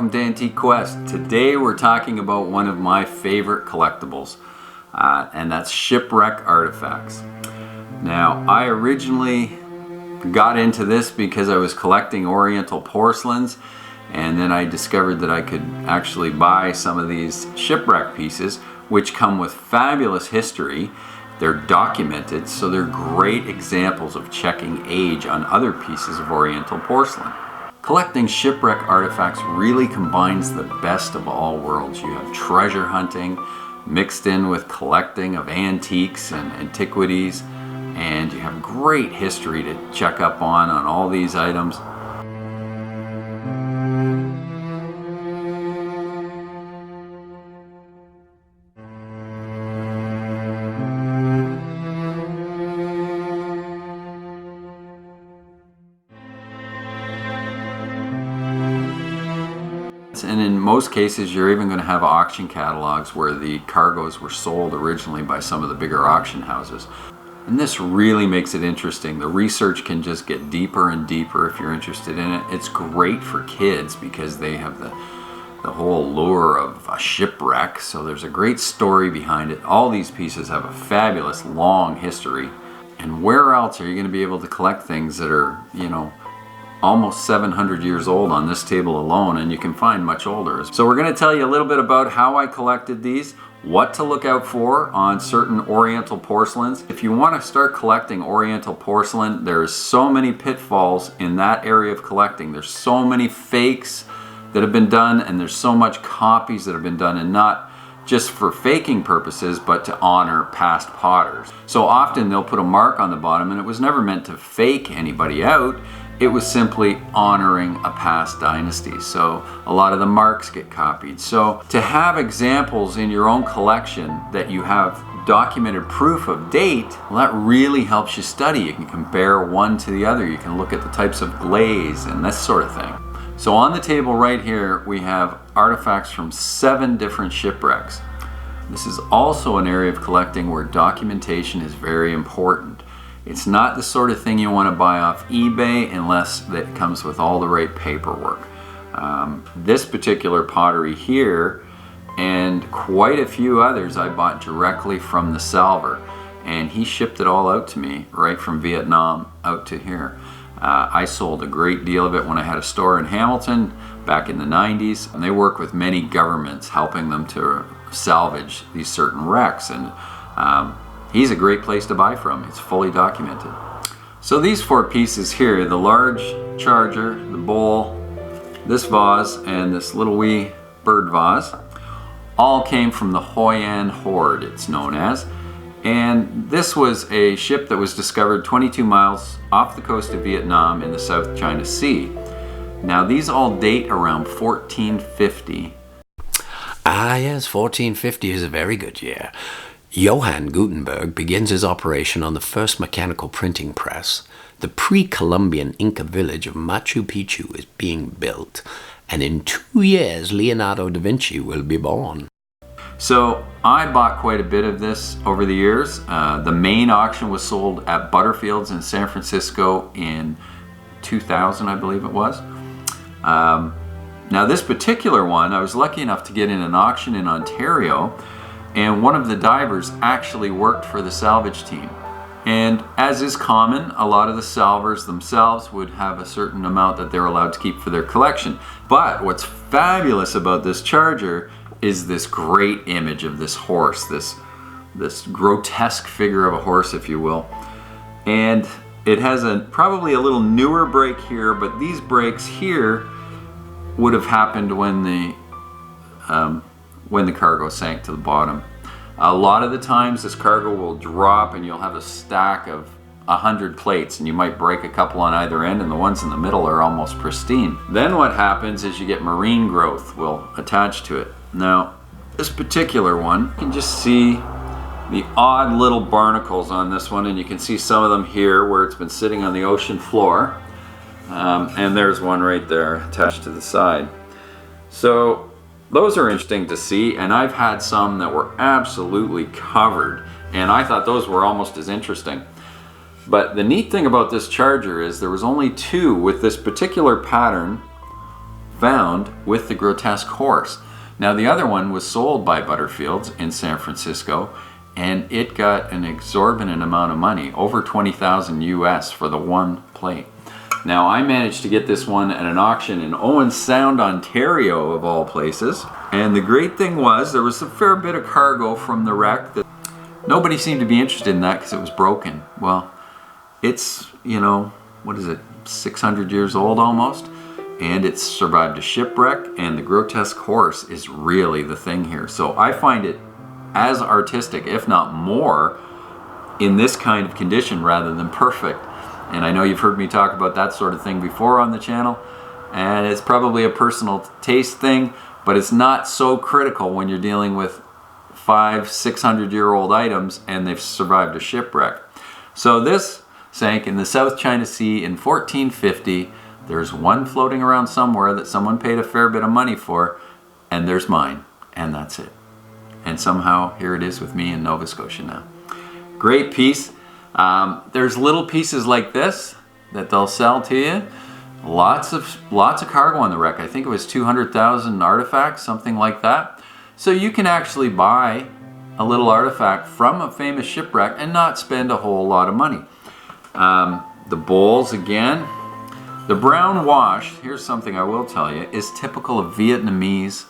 welcome to Antique Quest. Today we're talking about one of my favorite collectibles, and that's Shipwreck Artifacts. Now, I originally got into this because I was collecting Oriental porcelains, and then I discovered that I could actually buy some of these shipwreck pieces, which come with fabulous history. They're documented, so they're great examples of checking age on other pieces of Oriental porcelain. Collecting shipwreck artifacts really combines the best of all worlds. You have treasure hunting mixed in with collecting of antiques and antiquities, and you have great history to check up on all these items. And in most cases, you're even going to have auction catalogs where the cargoes were sold originally by some of the bigger auction houses. And this really makes it interesting. The research can just get deeper and deeper if you're interested in it. It's great for kids because they have the whole lure of a shipwreck. So there's a great story behind it. All these pieces have a fabulous long history. And where else are you going to be able to collect things that are, you know, almost 700 years old on this table alone, and you can find much older. So we're going to tell you a little bit about how I collected these, what to look out for on certain Oriental porcelains. If you want to start collecting Oriental porcelain, there's so many pitfalls in that area of collecting. There's so many fakes that have been done, and there's so much copies that have been done, and not just for faking purposes, but to honor past potters. So often they'll put a mark on the bottom, and it was never meant to fake anybody out. It was simply honoring a past dynasty. So a lot of the marks get copied. So to have examples in your own collection that you have documented proof of date, well, that really helps you study. You can compare one to the other. You can look at the types of glaze and this sort of thing. So on the table right here, we have artifacts from 7 different shipwrecks. This is also an area of collecting where documentation is very important. It's not the sort of thing you want to buy off eBay unless it comes with all the right paperwork. This particular pottery here and quite a few others I bought directly from the salver, and he shipped it all out to me right from Vietnam out to here. I sold a great deal of it when I had a store in Hamilton back in the 90s, and they work with many governments helping them to salvage these certain wrecks, and he's a great place to buy from. It's fully documented. So these 4 pieces here, the large charger, the bowl, this vase, and this little wee bird vase, all came from the Hoi An Hoard, it's known as. And this was a ship that was discovered 22 miles off the coast of Vietnam in the South China Sea. Now these all date around 1450. Ah yes, 1450 is a very good year. Johann Gutenberg begins his operation on the first mechanical printing press. The pre-Columbian Inca village of Machu Picchu is being built, and in 2 years Leonardo da Vinci will be born. So I bought quite a bit of this over the years. The main auction was sold at Butterfield's in San Francisco in 2000, I believe it was. Now this particular one, I was lucky enough to get in an auction in Ontario, and one of the divers actually worked for the salvage team. And as is common, a lot of the salvers themselves would have a certain amount that they're allowed to keep for their collection. But what's fabulous about this charger is this great image of this horse, this grotesque figure of a horse, if you will. And it has probably a little newer break here, but these breaks here would have happened when the cargo sank to the bottom. A lot of the times this cargo will drop and you'll have a stack of 100 plates, and you might break a couple on either end, and the ones in the middle are almost pristine. Then what happens is you get marine growth will attach to it. Now this particular one, you can just see the odd little barnacles on this one, and you can see some of them here where it's been sitting on the ocean floor, and there's one right there attached to the side. So those are interesting to see, and I've had some that were absolutely covered, and I thought those were almost as interesting. But the neat thing about this charger is there was only 2 with this particular pattern found with the grotesque horse. Now the other one was sold by Butterfield's in San Francisco, and it got an exorbitant amount of money, over 20,000 US for the one plate. Now I managed to get this one at an auction in Owen Sound, Ontario of all places. And the great thing was there was a fair bit of cargo from the wreck that nobody seemed to be interested in that because it was broken. Well, it's, you know, what is it, 600 years old almost? And it's survived a shipwreck, and the grotesque horse is really the thing here. So I find it as artistic, if not more, in this kind of condition rather than perfect. And I know you've heard me talk about that sort of thing before on the channel, and it's probably a personal taste thing, but it's not so critical when you're dealing with 500-600-year-old items and they've survived a shipwreck. So this sank in the South China Sea in 1450. There's one floating around somewhere that someone paid a fair bit of money for, and there's mine, and that's it. And somehow here it is with me in Nova Scotia now. Great piece. There's little pieces like this that they'll sell to you. Lots of cargo on the wreck. I think it was 200,000 artifacts, something like that. So you can actually buy a little artifact from a famous shipwreck and not spend a whole lot of money. The bowls again. The brown wash, here's something I will tell you, is typical of Vietnamese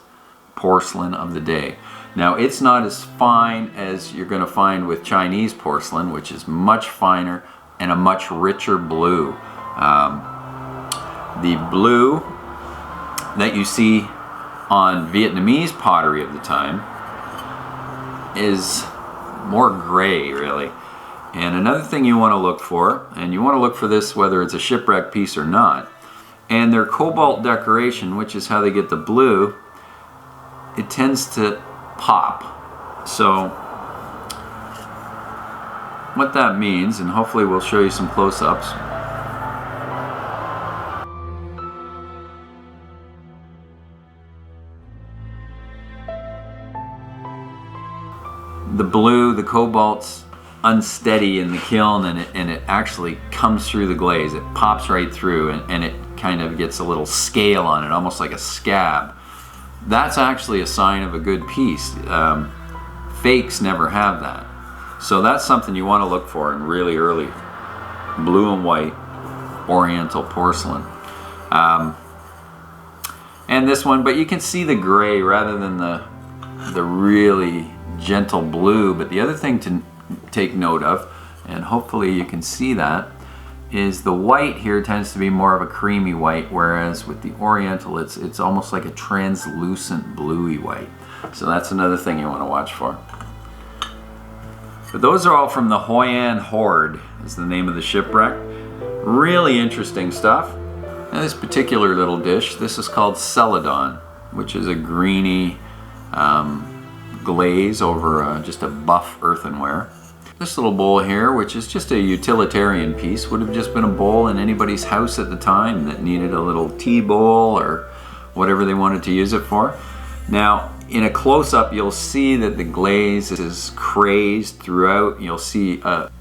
porcelain of the day. Now it's not as fine as you're going to find with Chinese porcelain, which is much finer and a much richer blue. The blue that you see on Vietnamese pottery of the time is more gray, really. And another thing you want to look for, and you want to look for this whether it's a shipwreck piece or not, and their Cobalt Decoration, which is how they get the blue, it tends to pop. So what that means, and hopefully we'll show you some close-ups. The blue, the cobalt's unsteady in the kiln, and it actually comes through the glaze. It pops right through, and it kind of gets a little scale on it, almost like a scab. That's actually a sign of a good piece. Fakes never have that. So that's something you want to look for in really early blue and white Oriental porcelain. And this one, but you can see the gray rather than the really gentle blue. But the other thing to take note of, and hopefully you can see that, is the white here tends to be more of a creamy white, whereas with the Oriental it's almost like a translucent bluey white. So that's another thing you want to watch for. But those are all from the Hoi An Hoard, is the name of the shipwreck. Really interesting stuff. Now this particular little dish, this is called celadon, which is a greeny glaze over just a buff earthenware. This little bowl here, which is just a utilitarian piece, would have just been a bowl in anybody's house at the time that needed a little tea bowl or whatever they wanted to use it for. Now, in a close-up, you'll see that the glaze is crazed throughout. You'll see a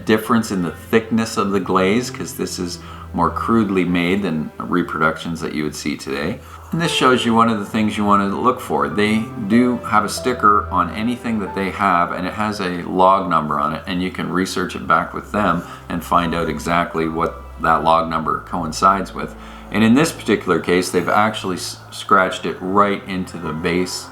difference in the thickness of the glaze because this is more crudely made than reproductions that you would see today. And this shows you one of the things you want to look for. They do have a sticker on anything that they have, and it has a log number on it, and you can research it back with them and find out exactly what that log number coincides with. And in this particular case, they've actually scratched it right into the base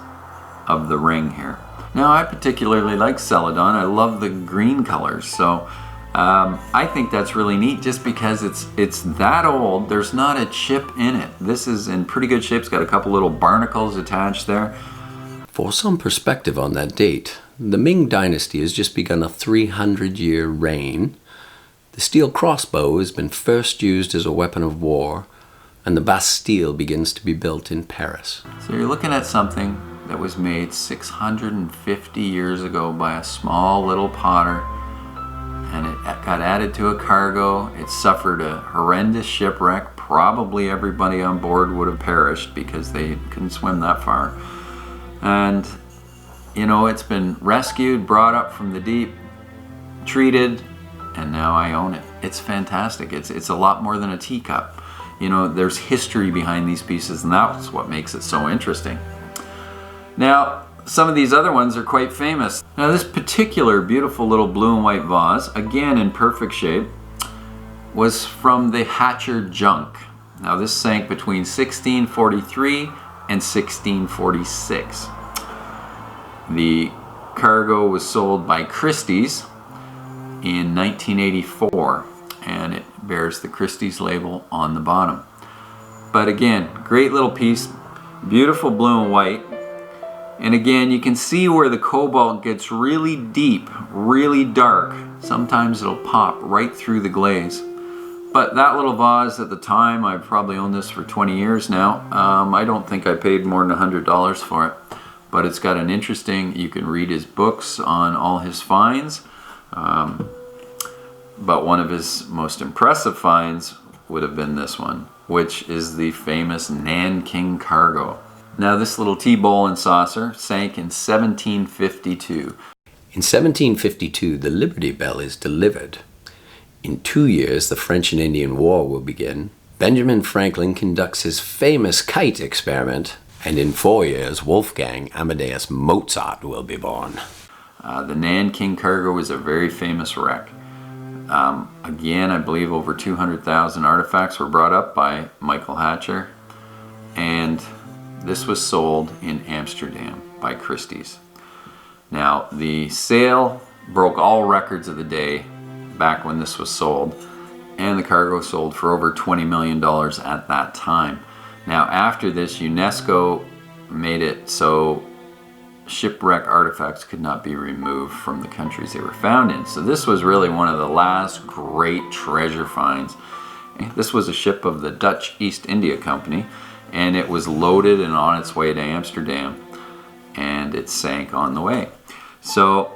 of the ring here. Now, I particularly like celadon. I love the green colors, so I think that's really neat just because it's that old. There's not a chip in it. This is in pretty good shape. It's got a couple little barnacles attached there. For some perspective on that date, the Ming Dynasty has just begun a 300-year reign. The steel crossbow has been first used as a weapon of war, and the Bastille begins to be built in Paris. So you're looking at something that was made 650 years ago by a small little potter, and it got added to a cargo. It suffered a horrendous shipwreck. Probably everybody on board would have perished because they couldn't swim that far. And you know, it's been rescued, brought up from the deep, treated, and now I own it. It's fantastic. It's a lot more than a teacup. you know, there's history behind these pieces, and that's what makes it so interesting. Now, some of these other ones are quite famous. Now, this particular beautiful little blue and white vase, again in perfect shape, was from the Hatcher junk. Now, this sank between 1643 and 1646. The cargo was sold by Christie's in 1984, and it bears the Christie's label on the bottom. But again, great little piece, beautiful blue and white. And again, you can see where the cobalt gets really deep, really dark. Sometimes it'll pop right through the glaze. But that little vase at the time, I've probably owned this for 20 years now. I don't think I paid more than $100 for it. But it's got an interesting, you can read his books on all his finds. But one of his most impressive finds would have been this one, which is the famous Nanking Cargo. Now, this little tea bowl and saucer sank in 1752. In 1752, the Liberty Bell is delivered. In 2 years, the French and Indian War will begin. Benjamin Franklin conducts his famous kite experiment. And in 4 years, Wolfgang Amadeus Mozart will be born. The Nanking Cargo is a very famous wreck. Again, I believe over 200,000 artifacts were brought up by Michael Hatcher. And this was sold in Amsterdam by Christie's. Now, the sale broke all records of the day back when this was sold, and the cargo sold for over $20 million at that time. Now, after this, UNESCO made it so shipwreck artifacts could not be removed from the countries they were found in. So this was really one of the last great treasure finds. This was a ship of the Dutch East India Company, and it was loaded and on its way to Amsterdam, and it sank on the way. So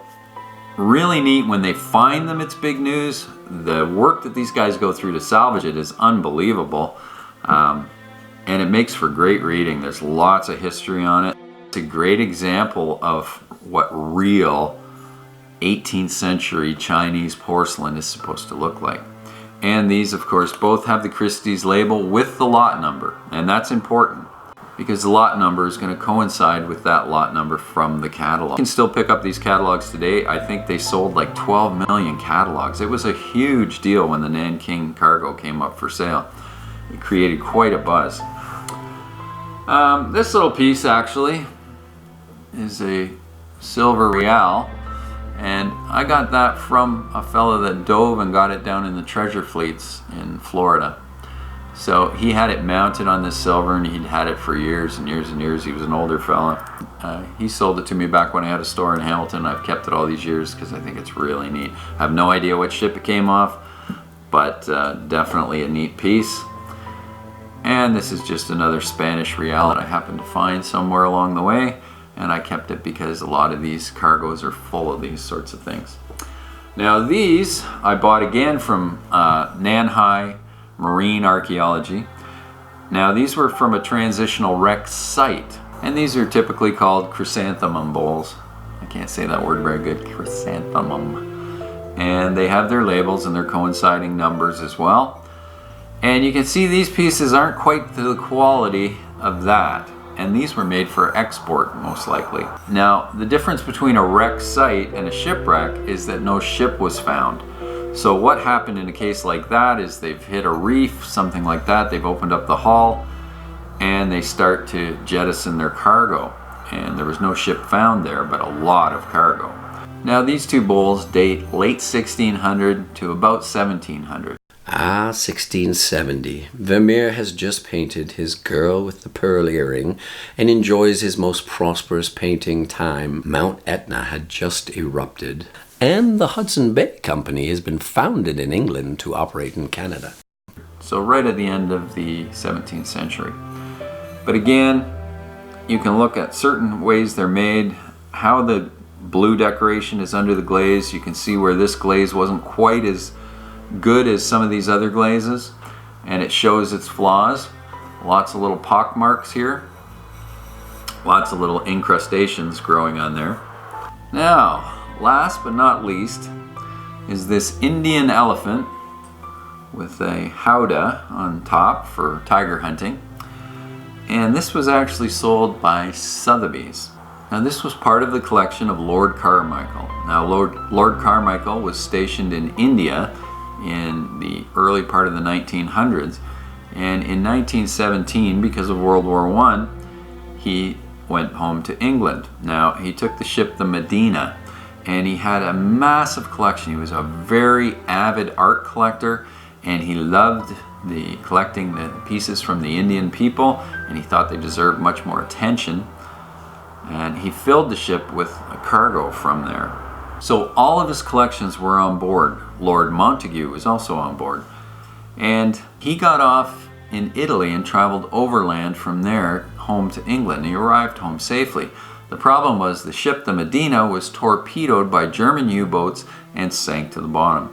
really neat. When they find them, it's big news. The work that these guys go through to salvage it is unbelievable, and it makes for great reading. There's lots of history on it. It's a great example of what real 18th century Chinese porcelain is supposed to look like. And these, of course, both have the Christie's label with the lot number. And that's important because the lot number is going to coincide with that lot number from the catalog. You can still pick up these catalogs today. I think they sold like 12 million catalogs. It was a huge deal when the Nanking Cargo came up for sale. It created quite a buzz. This little piece actually is a silver real. And I got that from a fellow that dove and got it down in the treasure fleets in Florida. So he had it mounted on this silver, and he'd had it for years and years and years. He was an older fella. He sold it to me back when I had a store in Hamilton. I've kept it all these years because I think it's really neat. I have no idea what ship it came off, but definitely a neat piece. And this is just another Spanish real that I happened to find somewhere along the way. And I kept it because a lot of these cargoes are full of these sorts of things. Now these I bought again from Nanhai Marine Archaeology. Now these were from a transitional wreck site. And these are typically called chrysanthemum bowls. I can't say that word very good, chrysanthemum. And they have their labels and their coinciding numbers as well. And you can see these pieces aren't quite to the quality of that. And these were made for export, most likely. Now, the difference between a wreck site and a shipwreck is that no ship was found. So what happened in a case like that is they've hit a reef, something like that, they've opened up the hull, and they start to jettison their cargo. And there was no ship found there, but a lot of cargo. Now, these two bowls date late 1600 to about 1700. Ah, 1670. Vermeer has just painted his Girl with the Pearl Earring and enjoys his most prosperous painting time. Mount Etna had just erupted, and the Hudson Bay Company has been founded in England to operate in Canada. So right at the end of the 17th century. But again, you can look at certain ways they're made, how the blue decoration is under the glaze. You can see where this glaze wasn't quite as good as some of these other glazes, and it shows its flaws. Lots of little pock marks here, lots of little incrustations growing on there. Now, last but not least is this Indian elephant with a howdah on top for tiger hunting. And this was actually sold by Sotheby's. Now this was part of the collection of Lord Carmichael. Now Lord Carmichael was stationed in India in the early part of the 1900s, and in 1917, because of World War I, he went home to England. Now he took the ship the Medina, and he had a massive collection. He was a very avid art collector, and he loved collecting the pieces from the Indian people, and he thought they deserved much more attention. And he filled the ship with a cargo from there. So all of his collections were on board. Lord Montague was also on board. And he got off in Italy and traveled overland from there home to England. He arrived home safely. The problem was the ship, the Medina, was torpedoed by German U-boats and sank to the bottom.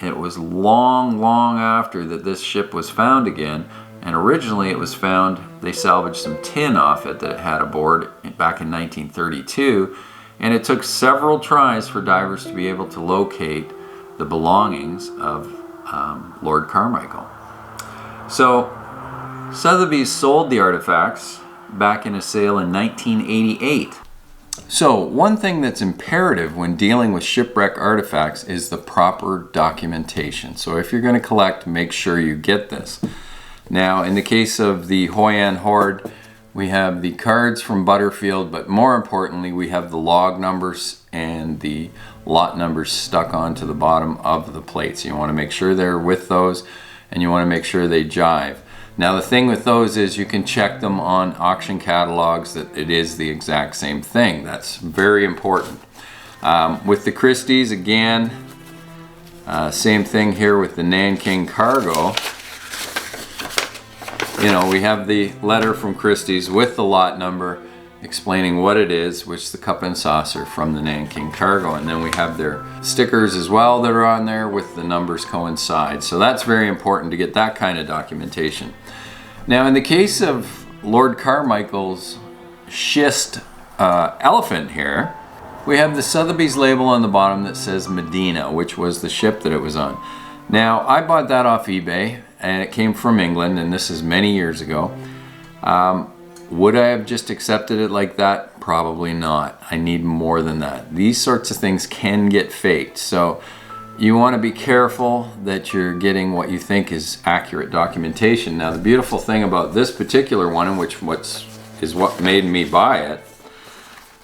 It was long, long after that this ship was found again, and originally it was found, they salvaged some tin off it that it had aboard back in 1932, and it took several tries for divers to be able to locate the belongings of Lord Carmichael. So Sotheby's sold the artifacts back in a sale in 1988. So one thing that's imperative when dealing with shipwreck artifacts is the proper documentation. So if you're going to collect, make sure you get this. Now in the case of the Hoi An Hoard, we have the cards from Butterfield, but more importantly we have the log numbers and the lot numbers stuck onto the bottom of the plates. You want to make sure they're with those, and you want to make sure they jive. Now the thing with those is you can check them on auction catalogs that it is the exact same thing. That's very important. With the Christie's, again, same thing here with the Nanking Cargo. You know, we have the letter from Christie's with the lot number explaining what it is, which is the cup and saucer from the Nanking Cargo. And then we have their stickers as well that are on there with the numbers coincide. So that's very important to get that kind of documentation. Now in the case of Lord Carmichael's schist elephant here, we have the Sotheby's label on the bottom that says Medina, which was the ship that it was on. Now I bought that off eBay, and it came from England, and this is many years ago. Would I have just accepted it like that? Probably not. I need more than that. These sorts of things can get faked, so you want to be careful that you're getting what you think is accurate documentation. Now the beautiful thing about this particular one, and which is what made me buy it,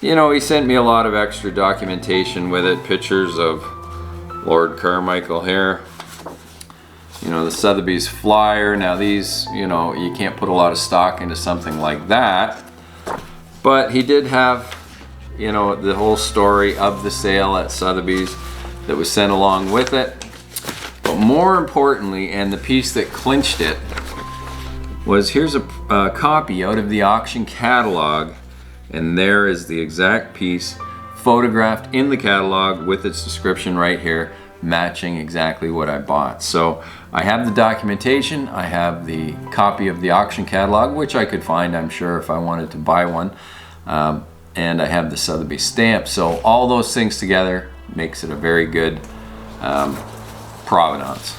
you know, he sent me a lot of extra documentation with it, pictures of Lord Carmichael here. You know, the Sotheby's flyer. Now these, you know, you can't put a lot of stock into something like that. But he did have, you know, the whole story of the sale at Sotheby's that was sent along with it. But more importantly, and the piece that clinched it, was here's a copy out of the auction catalog. And there is the exact piece photographed in the catalog with its description right here, matching exactly what I bought. So I have the documentation, I have the copy of the auction catalog, which I could find, I'm sure, if I wanted to buy one, and I have the Sotheby's stamp. So all those things together makes it a very good provenance.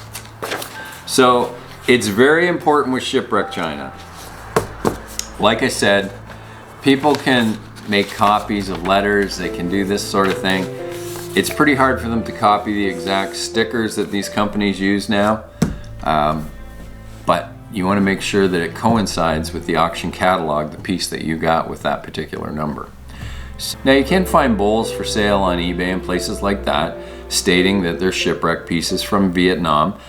So it's very important with Shipwreck China. Like I said, people can make copies of letters, they can do this sort of thing. It's pretty hard for them to copy the exact stickers that these companies use now, but you want to make sure that it coincides with the auction catalog, the piece that you got with that particular number. Now you can find bowls for sale on eBay and places like that, stating that they're shipwreck pieces from Vietnam,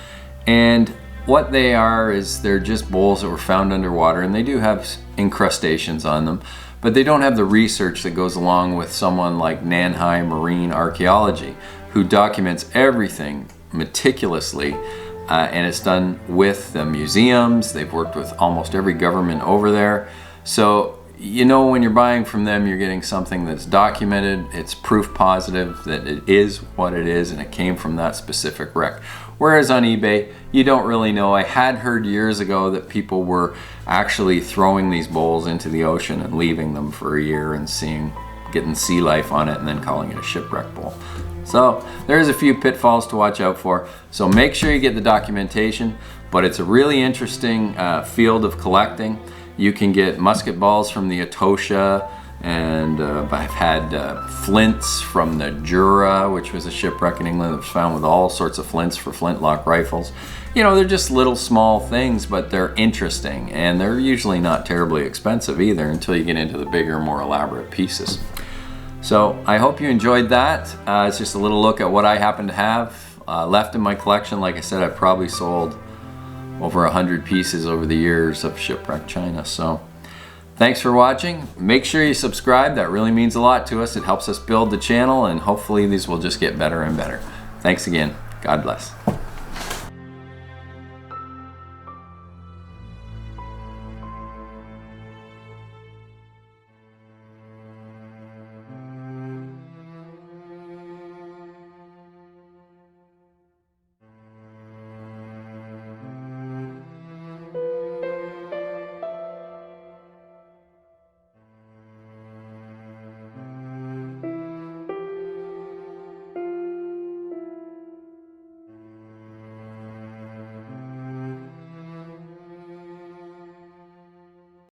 and what they are is they're just bowls that were found underwater, and they do have incrustations on them, but they don't have the research that goes along with someone like Nanhai Marine Archaeology, who documents everything meticulously, and it's done with the museums. They've worked with almost every government over there. So you know when you're buying from them, you're getting something that's documented, it's proof positive that it is what it is and it came from that specific wreck. Whereas on eBay, you don't really know. I had heard years ago that people were actually throwing these bowls into the ocean and leaving them for a year and seeing getting sea life on it and then calling it a shipwreck bowl. So there's a few pitfalls to watch out for. So make sure you get the documentation, but it's a really interesting field of collecting. You can get musket balls from the Etosha, and I've had flints from the Jura, which was a shipwreck in England that was found with all sorts of flints for flintlock rifles. You know, they're just little small things, but they're interesting, and they're usually not terribly expensive either until you get into the bigger, more elaborate pieces. So I hope you enjoyed that. It's just a little look at what I happen to have left in my collection. Like I said, I've probably sold over 100 pieces over the years of shipwreck china. So thanks for watching. Make sure you subscribe. That really means a lot to us. It helps us build the channel, and hopefully these will just get better and better. Thanks again. God bless.